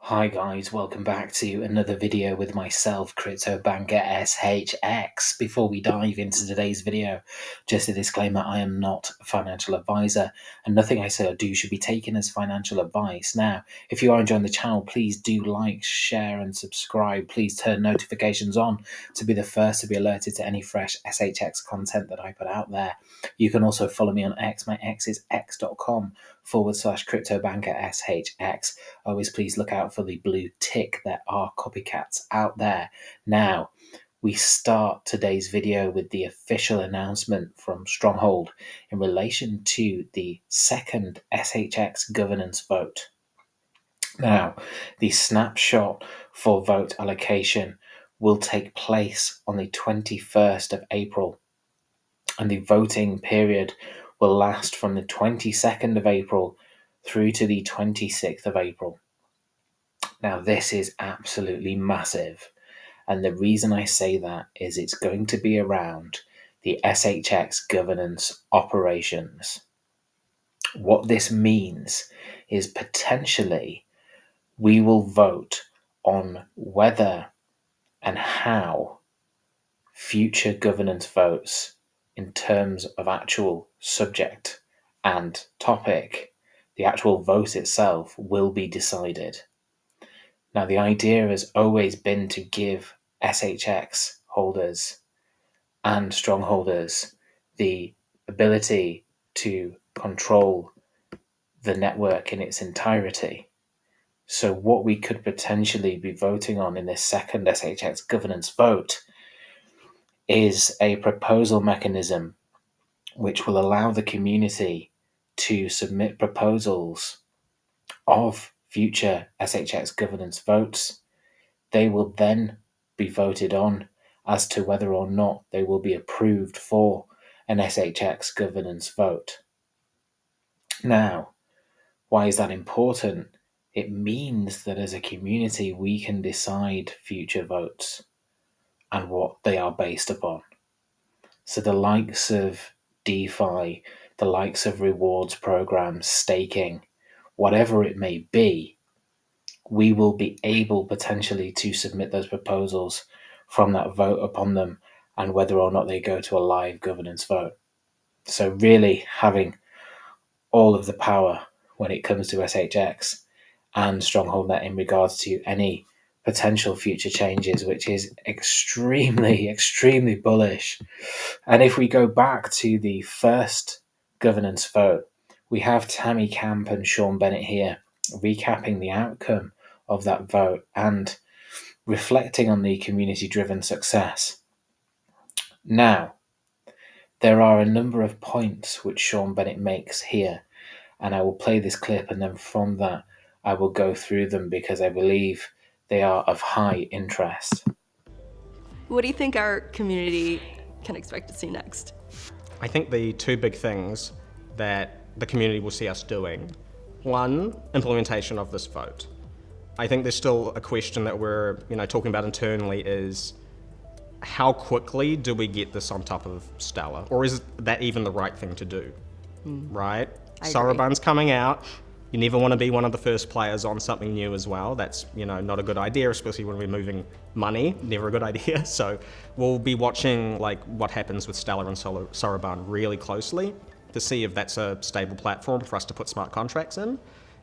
Hi guys, welcome back to another video with myself, crypto banker SHX. Before we dive into today's video, just a disclaimer, I am not a financial advisor and nothing I say or do should be taken as financial advice. Now, if you are enjoying the channel, please do like, share and subscribe. Please turn notifications on to be the first to be alerted to any fresh SHX content that I put out there. You can also follow me on X. My X is x.com/crypto banker SHX. Always please look out for the blue tick. There are copycats out there. Now, we start today's video with the official announcement from Stronghold in relation to the second SHX governance vote. Now, the snapshot for vote allocation will take place on the 21st of April, and the voting period will last from the 22nd of April through to the 26th of April. Now, this is absolutely massive. And the reason I say that is it's going to be around the SHX governance operations. What this means is potentially we will vote on whether and how future governance votes in terms of actual subject and topic, the actual vote itself will be decided. Now, the idea has always been to give SHX holders and strongholders the ability to control the network in its entirety. So what we could potentially be voting on in this second SHX governance vote is a proposal mechanism which will allow the community to submit proposals of future SHX governance votes. They will then be voted on as to whether or not they will be approved for an SHX governance vote. Now, why is that important? It means that as a community we can decide future votes and what they are based upon. So the likes of DeFi, the likes of rewards programs, staking, whatever it may be, we will be able potentially to submit those proposals from that vote upon them and whether or not they go to a live governance vote. So really having all of the power when it comes to SHX and StrongholdNet in regards to any potential future changes, which is extremely bullish. And if we go back to the first governance vote, we have Tammy Camp and Sean Bennett here recapping the outcome of that vote and reflecting on the community-driven success. Now, there are a number of points which Sean Bennett makes here, and I will play this clip, and then from that I will go through them because I believe they are of high interest. What do you think our community can expect to see next? I think the two big things that the community will see us doing, one, implementation of this vote. I think there's still a question that we're talking about internally is how quickly do we get this on top of Stellar? Or is that even the right thing to do, right? Soroban's coming out. You never want to be one of the first players on something new as well. That's not a good idea, especially when we're moving money. Never a good idea. So we'll be watching what happens with Stellar and Soroban really closely to see if that's a stable platform for us to put smart contracts in.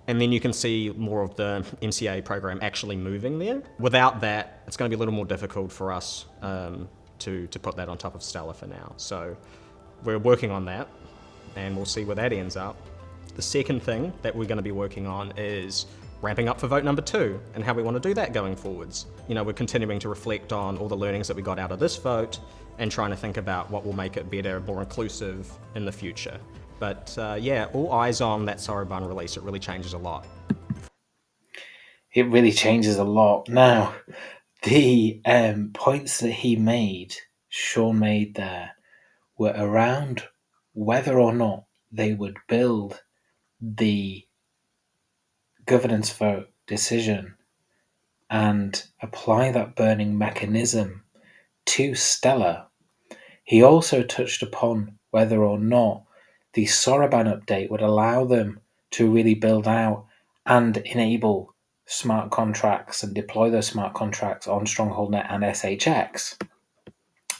And then you can see more of the MCA program actually moving there. Without that, it's going to be a little more difficult for us to put that on top of Stellar for now. So we're working on that, and we'll see where that ends up. The second thing that we're going to be working on is ramping up for vote number 2 and how we want to do that going forwards. We're continuing to reflect on all the learnings that we got out of this vote and trying to think about what will make it better, more inclusive in the future. But yeah, all eyes on that Soroban release. It really changes a lot. It really changes a lot. Now, the points that Sean made there, were around whether or not they would build the governance vote decision and apply that burning mechanism to Stellar. He also touched upon whether or not the Soroban update would allow them to really build out and enable smart contracts and deploy those smart contracts on StrongholdNet and SHX.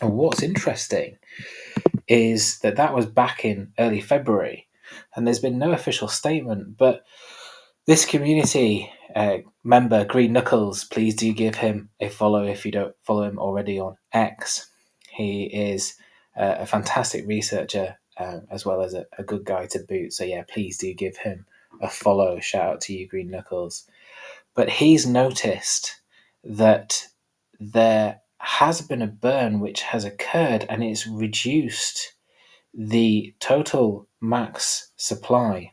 And what's interesting is that was back in early February, and there's been no official statement, but this community member, Green Knuckles, please do give him a follow if you don't follow him already on X. He is a fantastic researcher as well as a good guy to boot. So yeah, please do give him a follow. Shout out to you, Green Knuckles. But he's noticed that there has been a burn which has occurred, and it's reduced the total max supply.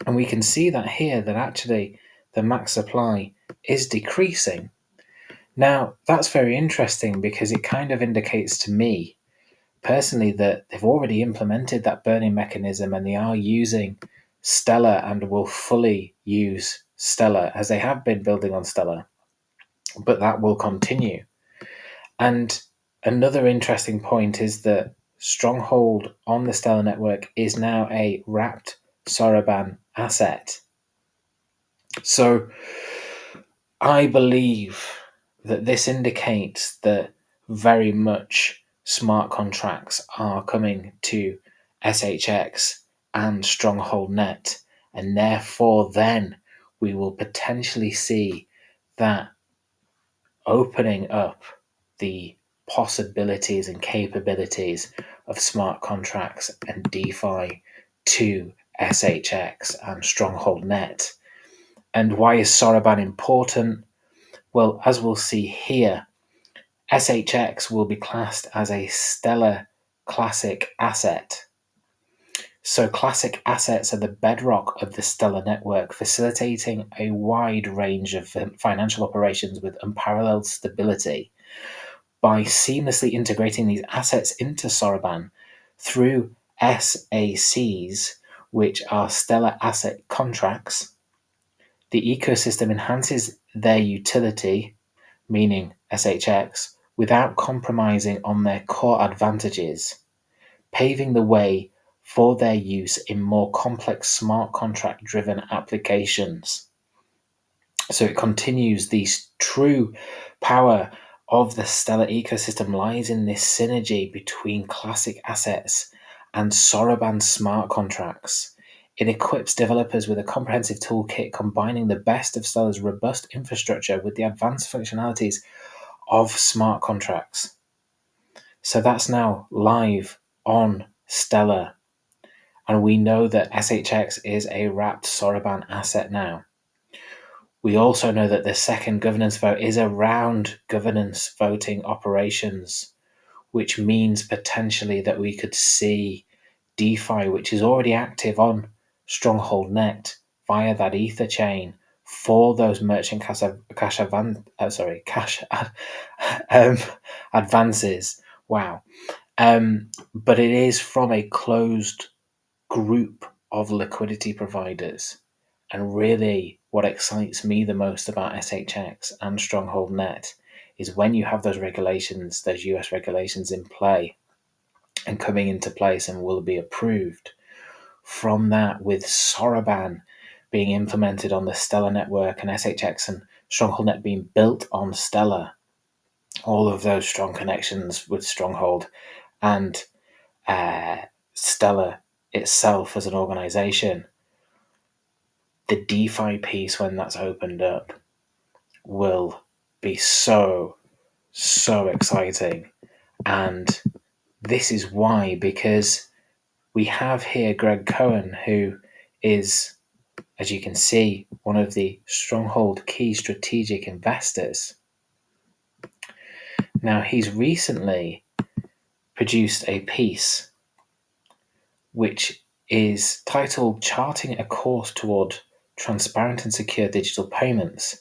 And we can see that here, that actually the max supply is decreasing. Now, that's very interesting because it kind of indicates to me personally that they've already implemented that burning mechanism, and they are using Stellar and will fully use Stellar as they have been building on Stellar, but that will continue. And another interesting point is that Stronghold on the Stellar network is now a wrapped Soroban asset. So I believe that this indicates that very much smart contracts are coming to SHX and Stronghold Net, and therefore then we will potentially see that opening up the possibilities and capabilities of smart contracts and DeFi to SHX and Stronghold Net. And why is Soroban important? Well, as we'll see here, SHX will be classed as a Stellar Classic asset. So classic assets are the bedrock of the Stellar network, facilitating a wide range of financial operations with unparalleled stability. By seamlessly integrating these assets into Soroban through SACs, which are Stellar Asset Contracts, the ecosystem enhances their utility, meaning SHX, without compromising on their core advantages, paving the way for their use in more complex smart contract driven applications. So it continues, the true power of the Stellar ecosystem lies in this synergy between classic assets and Soroban smart contracts. It equips developers with a comprehensive toolkit combining the best of Stellar's robust infrastructure with the advanced functionalities of smart contracts. So that's now live on Stellar. And we know that SHX is a wrapped Soroban asset now. We also know that the second governance vote is around governance voting operations, which means potentially that we could see DeFi, which is already active on Stronghold Net via that Ether chain for those merchant cash advances. Wow. But it is from a closed group of liquidity providers. And really, what excites me the most about SHX and Stronghold Net is when you have those regulations, those US regulations in play and coming into place and will be approved. From that, with Soroban being implemented on the Stellar network and SHX and Stronghold Net being built on Stellar, all of those strong connections with Stronghold and Stellar itself as an organization, the DeFi piece, when that's opened up, will be so exciting. And this is why, because we have here Greg Cohen, who is, as you can see, one of the Stronghold key strategic investors. Now, he's recently produced a piece which is titled Charting a Course Toward Transparent and Secure Digital Payments.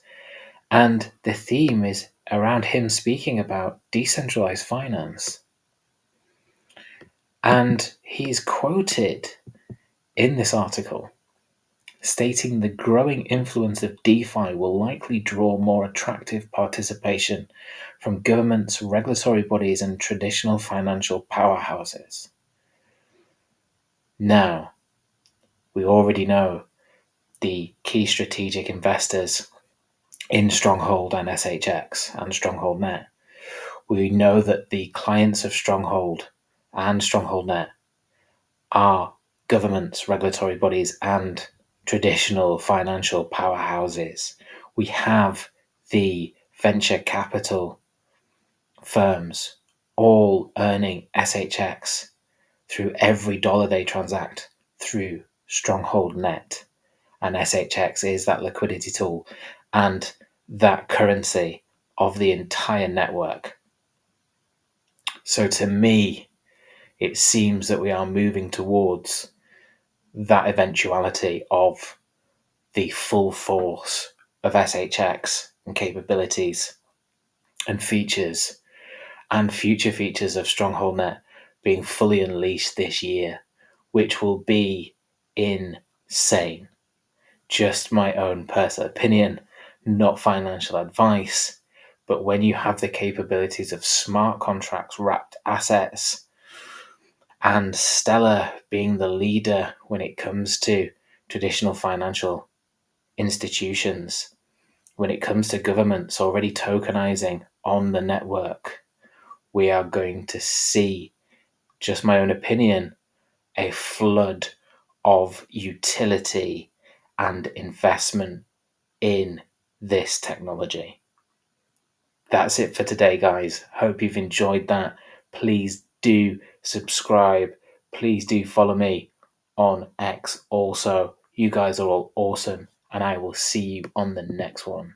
And the theme is around him speaking about decentralized finance. And he's quoted in this article stating the growing influence of DeFi will likely draw more attractive participation from governments, regulatory bodies, and traditional financial powerhouses. Now, we already know the key strategic investors in Stronghold and SHX and Stronghold Net. We know that the clients of Stronghold and Stronghold Net are governments, regulatory bodies, and traditional financial powerhouses. We have the venture capital firms all earning SHX through every dollar they transact through Stronghold Net. And SHX is that liquidity tool and that currency of the entire network. So to me, it seems that we are moving towards that eventuality of the full force of SHX and capabilities and features and future features of StrongholdNet being fully unleashed this year, which will be insane. Just my own personal opinion, not financial advice, but when you have the capabilities of smart contracts, wrapped assets, and Stellar being the leader when it comes to traditional financial institutions, when it comes to governments already tokenizing on the network, we are going to see, just my own opinion, a flood of utility and investment in this technology. That's it for today, guys. Hope you've enjoyed that. Please do subscribe. Please do follow me on X also. You guys are all awesome, and I will see you on the next one.